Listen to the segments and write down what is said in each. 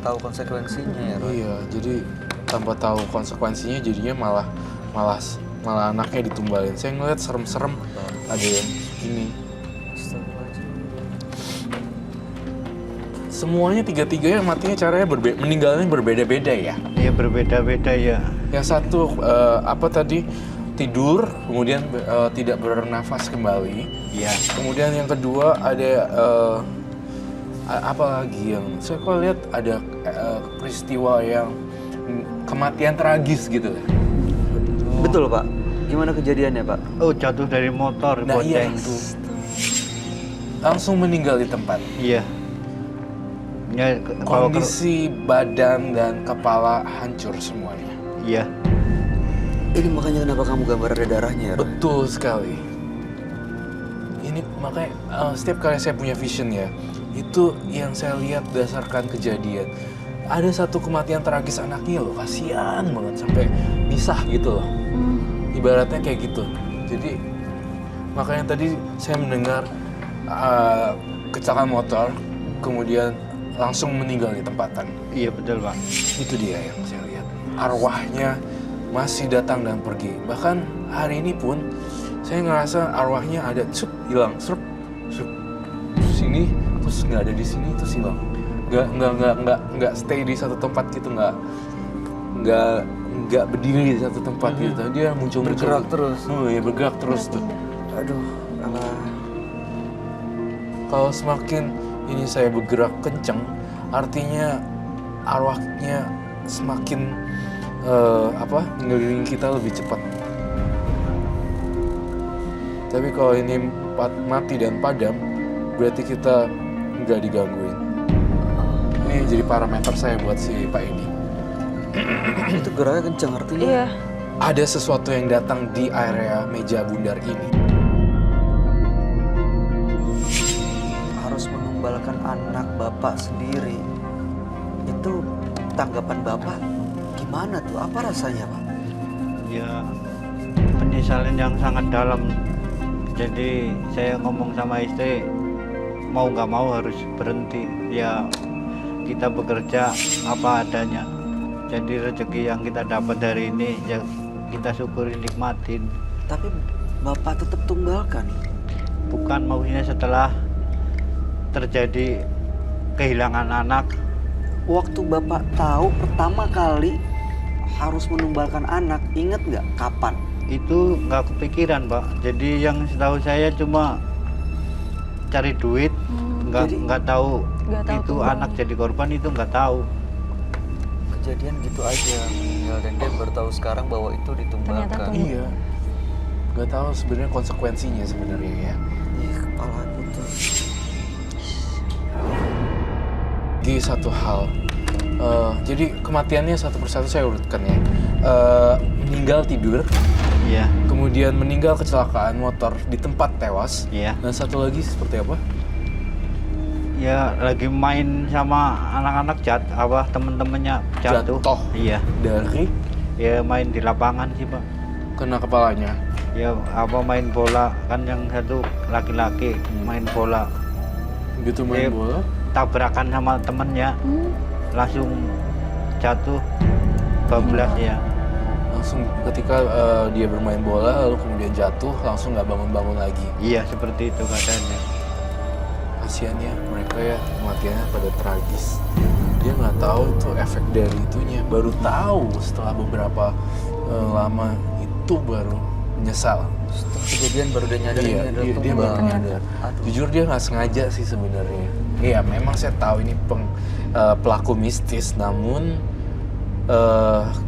tahu konsekuensinya ya, Roy. Iya, jadi tanpa tahu konsekuensinya jadinya malah anaknya ditumbalin. Saya ngeliat serem-serem ada yang ini. Semuanya tiga-tiganya matinya caranya meninggalnya berbeda-beda ya. Iya berbeda-beda ya. Yang satu tidur, kemudian tidak bernafas kembali. Iya. Kemudian yang kedua ada apa lagi yang saya kok lihat ada peristiwa yang kematian tragis gitu. Betul, Pak. Gimana kejadiannya, Pak? Oh, jatuh dari motor, Nah iya bonceng. itu. Langsung meninggal di tempat. Iya. Ya, Kondisi badan dan kepala hancur semuanya. Iya. Ini makanya kenapa kamu gambar ada darahnya ya, Roy? Betul sekali. Ini makanya setiap kali saya punya vision ya, itu yang saya lihat berdasarkan kejadian. Ada satu kematian tragis anaknya loh, kasihan banget sampai pisah gitu loh. Ibaratnya kayak gitu. Jadi makanya tadi saya mendengar kecelakaan motor, kemudian langsung meninggal di tempatan. Iya betul Pak. Itu dia yang saya lihat. Arwahnya masih datang dan pergi. Bahkan hari ini pun saya ngerasa arwahnya ada hilang, sini terus nggak ada di sini terus hilang. Nggak stay di satu tempat gitu, nggak berdiri di satu tempat gitu. Dia muncul Bergerak terus. Oh iya bergerak terus tuh. Aduh, alah. Kalau semakin ini saya bergerak kenceng, artinya arwahnya semakin ngeliling kita lebih cepat. Tapi kalau ini mati dan padam, berarti kita nggak digangguin. Ini jadi parameter saya buat si Pak Edi. Itu geraknya kenceng artinya. Iya. Ada sesuatu yang datang di area meja bundar ini. Harus menumbalkan anak bapak sendiri. Itu tanggapan bapak gimana tuh? Apa rasanya, Pak? Ya penyesalan yang sangat dalam. Jadi saya ngomong sama istri, mau nggak mau harus berhenti. Ya kita bekerja apa adanya. Jadi rezeki yang kita dapat dari ini ya kita syukuri, nikmatin. Tapi bapak tetap tunggalkan. Bukan maksudnya setelah terjadi kehilangan anak. Waktu bapak tahu pertama kali harus menumbalkan anak, inget nggak kapan? Itu nggak kepikiran Pak. Jadi yang setahu saya cuma cari duit, nggak tahu Nggak tahu itu tumbal. anak jadi korban, itu nggak tahu. Kejadian gitu aja meninggal dan dia baru tahu sekarang bahwa itu ditumbalkan. Ternyata tuh. Iya. Nggak tahu sebenarnya konsekuensinya sebenarnya ya. Ih, kepala aku tuh. Di satu hal, jadi kematiannya satu persatu saya urutkan ya. Meninggal tidur, Iya, kemudian meninggal kecelakaan motor di tempat tewas, iya. dan satu lagi seperti apa? Ya lagi main sama anak-anak temen-temennya jatuh. Jatuh. Iya. Dari Ya main di lapangan sih Pak. kena kepalanya. Ya main bola, kan yang satu laki-laki main bola. Gitu main Iya. bola. Tabrakan sama temennya, langsung jatuh bablas ya. Langsung ketika dia bermain bola lalu kemudian jatuh langsung nggak bangun-bangun lagi. Iya seperti itu keadaannya. Kasian ya mereka ya, kematiannya pada tragis. Dia nggak tahu itu efek dari itunya, baru tahu setelah beberapa lama itu baru menyesal. Setelah kejadian baru dia nyadar Iya, ini adalah dia tumbal. baru nyadar. Aduh. Jujur dia nggak sengaja sih sebenarnya. Iya, memang saya tahu ini pelaku mistis, namun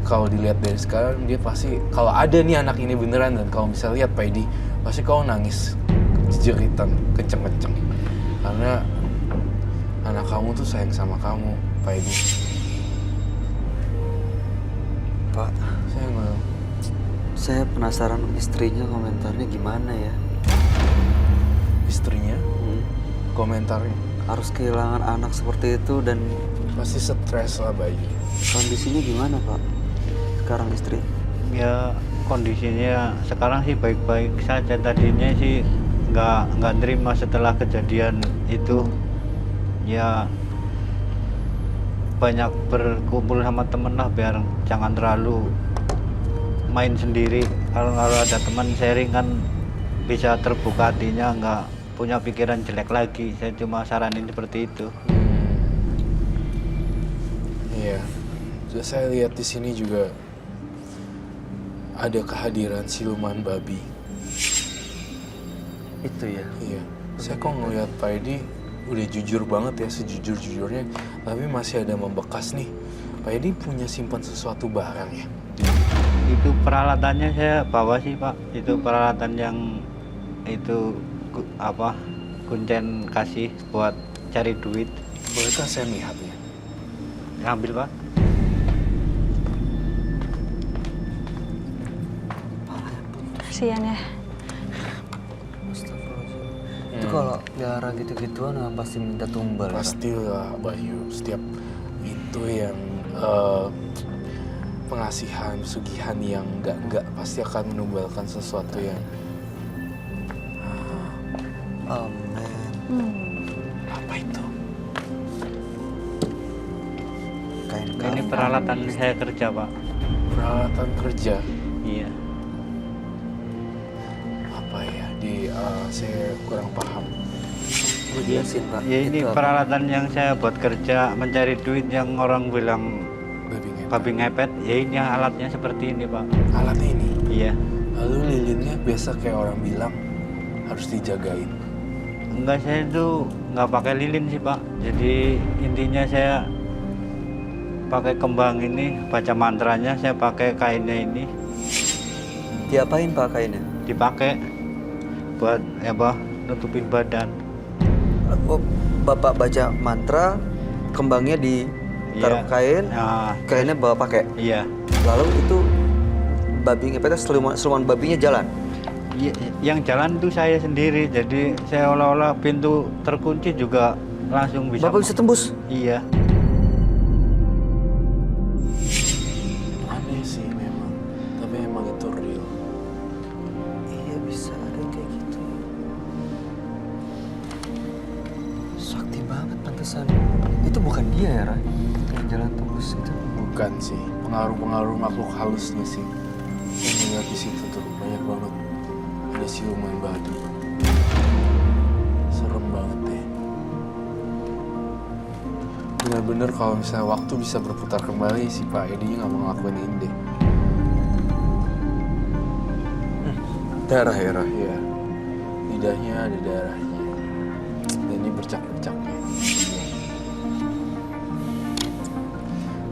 kalau dilihat dari sekarang dia pasti, kalau ada nih anak ini beneran dan kalau bisa lihat Pak Edi, pasti kau nangis jeritan kenceng-kenceng karena anak kamu tuh sayang sama kamu, Pak Edi. Pak, saya penasaran istrinya komentarnya gimana ya. Istrinya komentarnya Harus kehilangan anak seperti itu dan pasti stres lah bayi. kondisinya gimana, Pak? Sekarang istri. Ya kondisinya sekarang sih baik-baik saja. Tadinya sih nggak nerima setelah kejadian itu. Ya banyak berkumpul sama temen lah, biar jangan terlalu main sendiri. Kalau ada teman sharing kan bisa terbuka hatinya, nggak punya pikiran jelek lagi. Saya cuma saranin seperti itu. Iya. Terus saya lihat di sini juga ada kehadiran siluman babi. Itu ya. Iya. Saya kok ngeliat Pak Edi udah jujur banget ya, sejujur-jujurnya, tapi masih ada membekas nih. Pak Edi punya simpan sesuatu barang ya? Itu peralatannya saya bawa sih Pak. Itu peralatan yang itu kuncen kasih buat cari duit. Bolehkah saya melihatnya? Ambil Pak. Kasian ya. Astagfirullahaladzim. Itu kalau pelihara gitu-gituan memang pasti minta tumbal. ya, Pak? Pastilah Bayu, setiap itu yang pengasihan, pesugihan yang enggak pasti akan menumbalkan sesuatu yang Amin. apa itu? Kain Ini kafan. peralatan saya kerja Pak. Peralatan kerja Iya. apa ya? Saya kurang paham. Gue jelasin Pak. Ya ini Itu apa? peralatan yang saya buat kerja mencari duit, yang orang bilang Babi ngepet. babi ngepet. Ya ini alatnya seperti ini Pak. Alat ini. Iya. Lalu lilinnya biasa kayak orang bilang harus dijagain. Enggak, saya itu nggak pakai lilin sih Pak. Jadi intinya saya pakai kembang ini, baca mantranya, saya pakai kainnya ini, Diapain Pak kainnya? dipakai buat nutupin badan. Oh, Bapak baca mantra, kembangnya ditaruh Iya. kain, Nah, kainnya bawa pakai. iya. Lalu itu babi ngepetnya siluman babinya jalan. Iya, yang jalan itu saya sendiri. Jadi saya olah-olah pintu terkunci juga langsung bisa. Bapak bisa tembus. Iya. Aneh sih memang, tapi emang itu real. Iya bisa ada yang kayak gitu. Sakti banget pantesan. Itu bukan dia ya Ray? Yang jalan tembus itu. Bukan sih, pengaruh-pengaruh makhluk halusnya sih. Saya melihat di situ tuh banyak banget ada siluman babi. Serem banget deh. Bener-bener kalau misalnya waktu bisa berputar kembali si Pak Edi nggak mau ngelakuin ini deh. Darah ya, Rah, ya. Lidahnya ada darahnya. Dan ini bercak-bercaknya.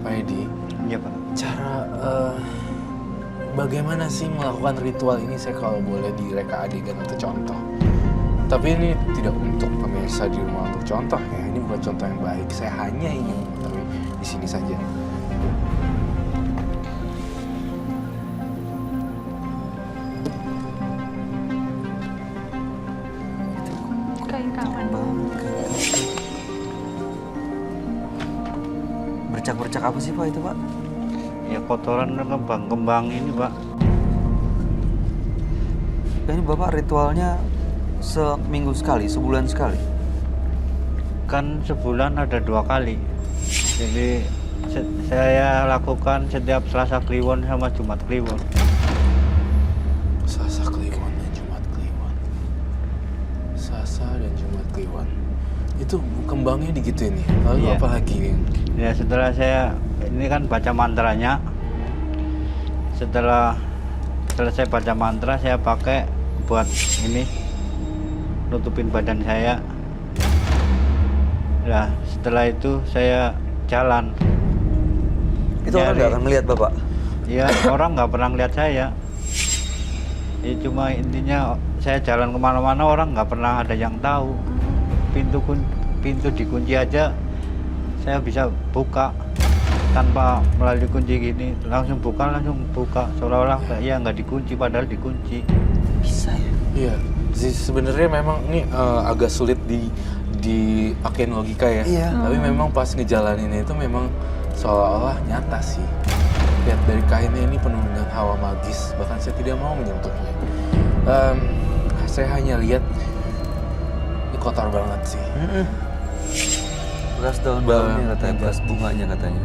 Pak Edi, Iya Pak. cara bagaimana sih melakukan ritual ini, saya kalau boleh direka adegan atau contoh. Tapi ini tidak untuk pemirsa di rumah untuk contoh ya, ini bukan contoh yang baik. Saya hanya ingin mengetahui di sini saja. Kain kafan. Bercak-bercak apa sih Pak itu Pak? Ya kotoran kembang-kembang ini Pak. Ini Bapak ritualnya seminggu sekali, sebulan sekali. Kan sebulan ada 2 kali. Jadi saya lakukan setiap Selasa Kliwon sama Jumat Kliwon. Selasa Kliwon dan Jumat Kliwon. Selasa dan Jumat Kliwon. Itu kembangnya digituin ya. Lalu Iya. apa lagi yang Ya setelah saya ini kan baca mantranya. Setelah selesai baca mantra, saya pakai buat ini nutupin badan saya. Nah setelah itu saya jalan. Itu orang nggak akan melihat Bapak? Ya orang nggak pernah lihat saya. Ya cuma intinya saya jalan kemana-mana orang nggak pernah ada yang tahu. Pintu dikunci aja saya bisa buka tanpa melalui kunci gini, langsung buka seolah-olah ya nggak dikunci padahal dikunci. Bisa ya? Iya, sebenarnya memang ini agak sulit dipakein logika ya. Iya. Tapi memang pas ngejalaninnya itu memang seolah-olah nyata sih. Lihat dari kainnya ini penuh dengan hawa magis, bahkan saya tidak mau menyentuhnya. Saya hanya lihat ini kotor banget sih. Bekas daun-daunnya katanya, bekas bunganya katanya.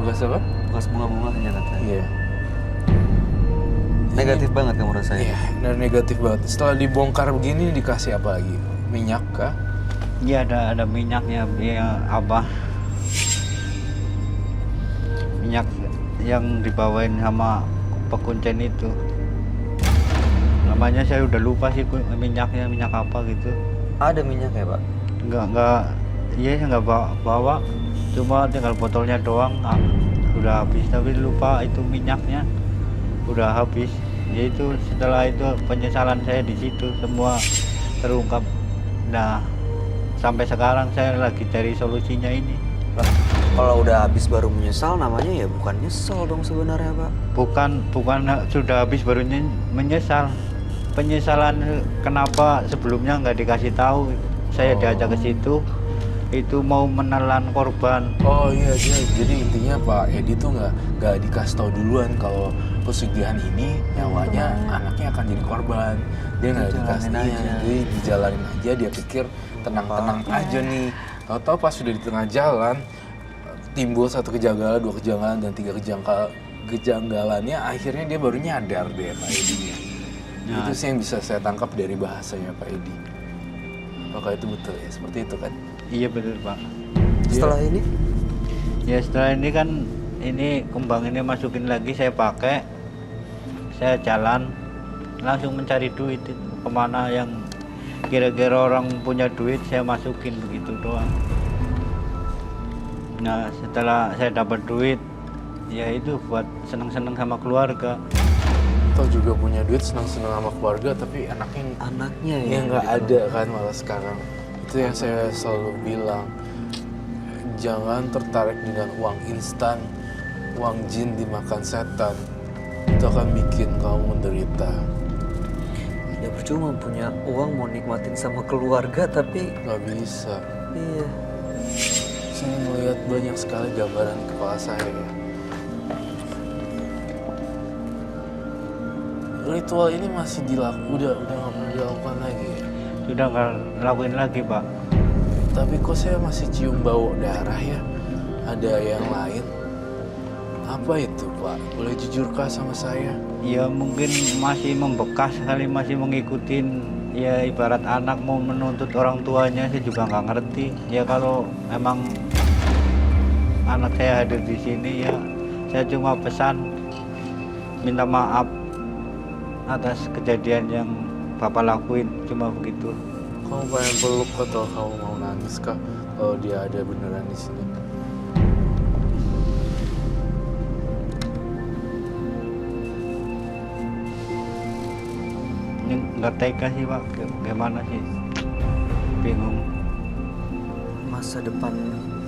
Bekas apa? Bekas bunga-bunganya katanya. Iya. Negatif banget kamu rasain. Iya, benar negatif banget. Setelah dibongkar begini dikasih apa lagi? Minyak kah? Iya ada minyaknya, ya apa? Minyak yang dibawain sama pekuncen itu. Namanya saya udah lupa sih minyaknya, minyak apa gitu. Ada minyaknya, Pak? Enggak, iya saya nggak bawa, cuma tinggal botolnya doang, udah habis, tapi lupa itu minyaknya udah habis. Ya itu setelah itu penyesalan saya di situ semua terungkap. Nah sampai sekarang saya lagi cari solusinya ini. Lah, kalau udah habis baru menyesal namanya ya bukan nyesel dong sebenarnya, Pak. Bukan sudah habis baru menyesal. Penyesalan kenapa sebelumnya nggak dikasih tahu. Saya diajak ke situ, itu mau menelan korban. Oh iya, jadi intinya Pak Edi tuh nggak dikasih tahu duluan kalau pesugihan ini nyawanya anaknya akan jadi korban. Dia nggak dikasih, jadi dijalanin aja. Dia pikir tenang-tenang aja nih. Tahu-tahu pas sudah di tengah jalan timbul satu kejanggalan, dua kejanggalan, dan tiga kejanggalannya. Akhirnya dia baru nyadar deh Pak Edi-nya. Nah, itu sih yang bisa saya tangkap dari bahasanya Pak Edi. Apakah itu betul ya? Seperti itu kan? iya betul Pak. Setelah ini? Ya setelah ini kan ini kembang ini masukin lagi, saya pakai, saya jalan langsung mencari duit itu. Kemana yang kira-kira orang punya duit saya masukin begitu doang. Nah setelah saya dapat duit ya itu buat seneng-seneng sama keluarga. Atau juga punya duit senang-senang sama keluarga tapi Anaknya ya yang nggak ada kan malah sekarang. Itu yang saya selalu bilang, jangan tertarik dengan uang instan, uang jin dimakan setan. Itu akan bikin kamu menderita. Ya percuma punya uang mau nikmatin sama keluarga tapi Nggak bisa. iya. Saya melihat banyak sekali gambaran di kepala saya ya. Ritual ini masih udah nggak perlu dilakukan lagi ya? Sudah nggak lakuin lagi Pak. Tapi kok saya masih cium bau darah ya? Ada yang lain? Apa itu Pak? Boleh jujurkah sama saya? Ya mungkin masih membekas kali, masih ngikutin. Ya ibarat anak mau menuntut orang tuanya, saya juga nggak ngerti. Ya kalau emang anak saya hadir di sini ya saya cuma pesan minta maaf atas kejadian yang Bapak lakuin, cuma begitu. Kamu pengen peluk atau kamu mau nangis kah kalau dia ada beneran di sini? Ini nggak tega sih Pak, gimana sih? Bingung. Masa depan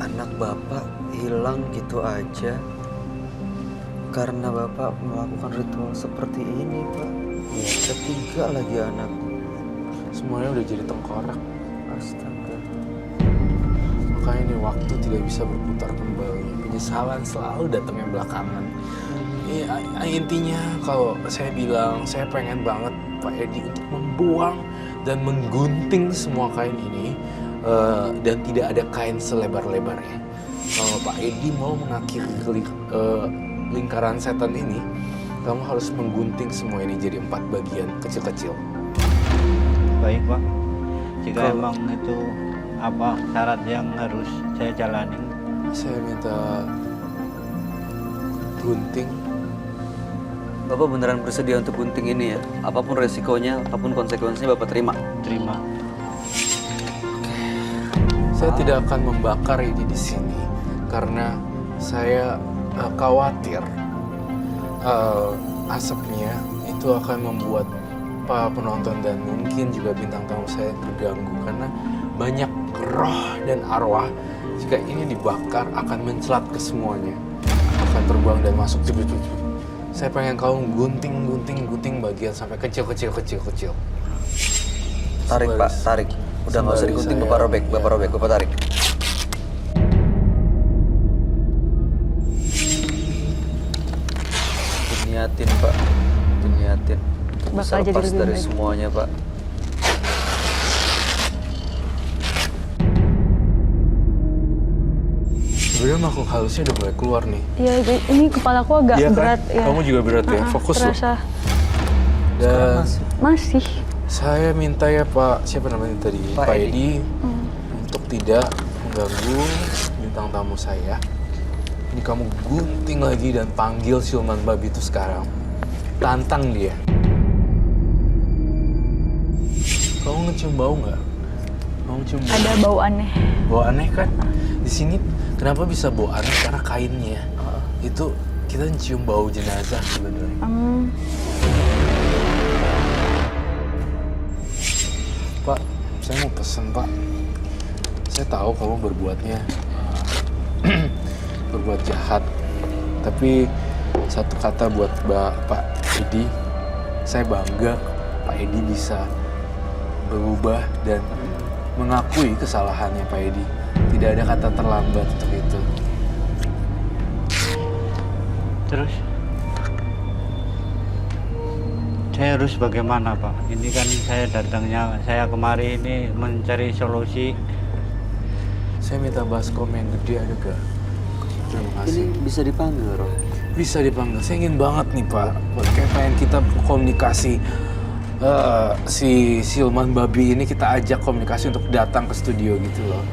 anak Bapak hilang gitu aja karena Bapak melakukan ritual seperti ini, Pak. Ya, ketiga lagi anak. Semuanya udah jadi tengkorak. Astaga. Makanya ini waktu tidak bisa berputar kembali. Penyesalan selalu datangnya belakangan. Ya, intinya kalau saya bilang, saya pengen banget Pak Edi untuk membuang dan menggunting semua kain ini dan tidak ada kain selebar-lebarnya. Kalau Pak Edi mau mengakhiri lingkaran setan ini, kamu harus menggunting semua ini jadi 4 bagian kecil-kecil. Baik Pak, jika emang itu apa syarat yang harus saya jalani. Saya minta gunting. Bapak beneran bersedia untuk gunting ini ya? Apapun resikonya, apapun konsekuensinya Bapak terima. Terima. Saya tidak akan membakar ini di sini karena saya khawatir asapnya itu akan membuat para penonton dan mungkin juga bintang tamu saya terganggu karena banyak roh dan arwah. Jika ini dibakar akan mencelat ke semuanya, akan terbang dan masuk cucu-cucu. Saya pengen kamu gunting bagian sampai kecil. Tarik Pak, tarik. Udah nggak usah digunting, Bapak robek, Bapak tarik. Niatin Pak, niatin. Bisa Bapak jadi lepas lebih dari baik. semuanya Pak. Sebenarnya makhluk halusnya udah mulai keluar nih. Iya, ini kepalaku agak Iya kan? berat ya. Kamu juga berat ya. Fokus loh. terasa. Dan Masih. saya minta ya Pak, siapa namanya tadi? Pak Pak Edi. Edi, untuk tidak mengganggu bintang tamu saya. Ini kamu gunting lagi dan panggil siluman babi itu sekarang. Tantang dia. Kamu ngecium bau nggak? Kamu cium bau? Ada bau aneh. Bau aneh kan? Di sini kenapa bisa bau aneh? Karena kainnya. Itu kita cium bau jenazah sebenarnya. Pak, saya mau pesen Pak. Saya tahu kamu berbuatnya berbuat jahat. Tapi satu kata buat Pak Edi, saya bangga Pak Edi bisa berubah dan mengakui kesalahannya Pak Edi. Tidak ada kata terlambat untuk itu. Terus saya harus bagaimana Pak? Ini kan saya kemari ini mencari solusi. Saya minta baskom yang gede ada gak? Terima kasih. Ini bisa dipanggil, Ron? Bisa dipanggil. Saya ingin banget nih Pak. Kayak pengen kita komunikasi. Si siluman babi ini kita ajak komunikasi untuk datang ke studio gitu loh.